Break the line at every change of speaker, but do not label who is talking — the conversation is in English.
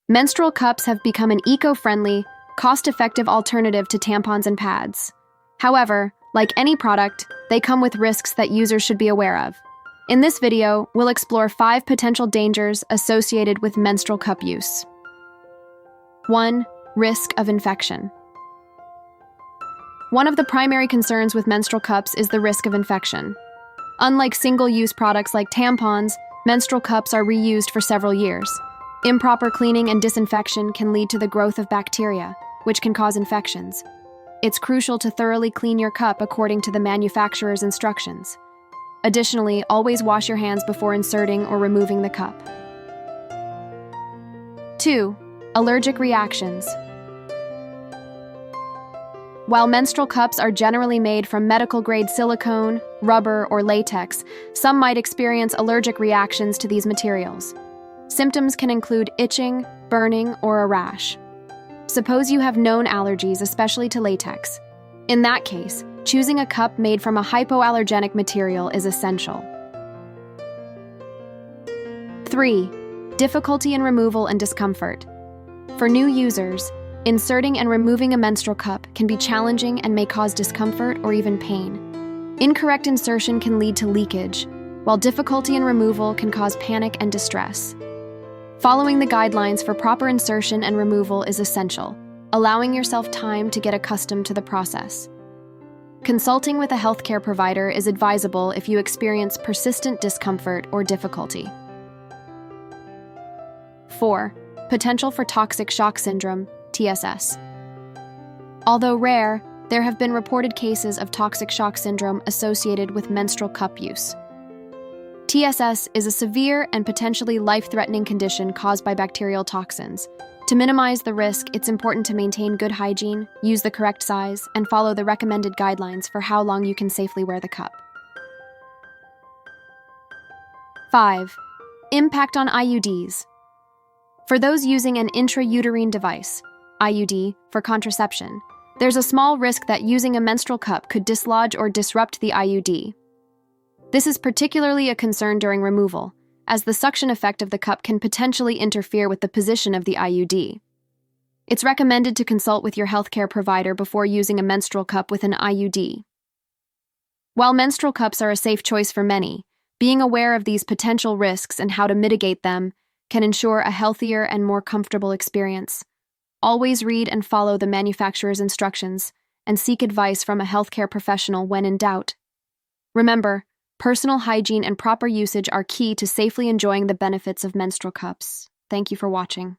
Menstrual cups have become an eco-friendly, cost-effective alternative to tampons and pads. However, like any product, they come with risks that users should be aware of. In this video, we'll explore 5 potential dangers associated with menstrual cup use. 1. Risk of infection. One of the primary concerns with menstrual cups is the risk of infection. Unlike single-use products like tampons, menstrual cups are reused for several years. Improper cleaning and disinfection can lead to the growth of bacteria, which can cause infections. It's crucial to thoroughly clean your cup according to the manufacturer's instructions. Additionally, always wash your hands before inserting or removing the cup. 2. Allergic reactions. While menstrual cups are generally made from medical-grade silicone, rubber, or latex, some might experience allergic reactions to these materials. Symptoms can include itching, burning, or a rash. Suppose you have known allergies, especially to latex. In that case, choosing a cup made from a hypoallergenic material is essential. 3. Difficulty in removal and discomfort. For new users, inserting and removing a menstrual cup can be challenging and may cause discomfort or even pain. Incorrect insertion can lead to leakage, while difficulty in removal can cause panic and distress. Following the guidelines for proper insertion and removal is essential, allowing yourself time to get accustomed to the process. Consulting with a healthcare provider is advisable if you experience persistent discomfort or difficulty. 4. Potential for toxic shock syndrome, TSS. Although rare, there have been reported cases of toxic shock syndrome associated with menstrual cup use. TSS is a severe and potentially life-threatening condition caused by bacterial toxins. To minimize the risk, it's important to maintain good hygiene, use the correct size, and follow the recommended guidelines for how long you can safely wear the cup. 5. Impact on IUDs. For those using an intrauterine device, IUD, for contraception, there's a small risk that using a menstrual cup could dislodge or disrupt the IUD. This is particularly a concern during removal, as the suction effect of the cup can potentially interfere with the position of the IUD. It's recommended to consult with your healthcare provider before using a menstrual cup with an IUD. While menstrual cups are a safe choice for many, being aware of these potential risks and how to mitigate them can ensure a healthier and more comfortable experience. Always read and follow the manufacturer's instructions, and seek advice from a healthcare professional when in doubt. Remember, personal hygiene and proper usage are key to safely enjoying the benefits of menstrual cups. Thank you for watching.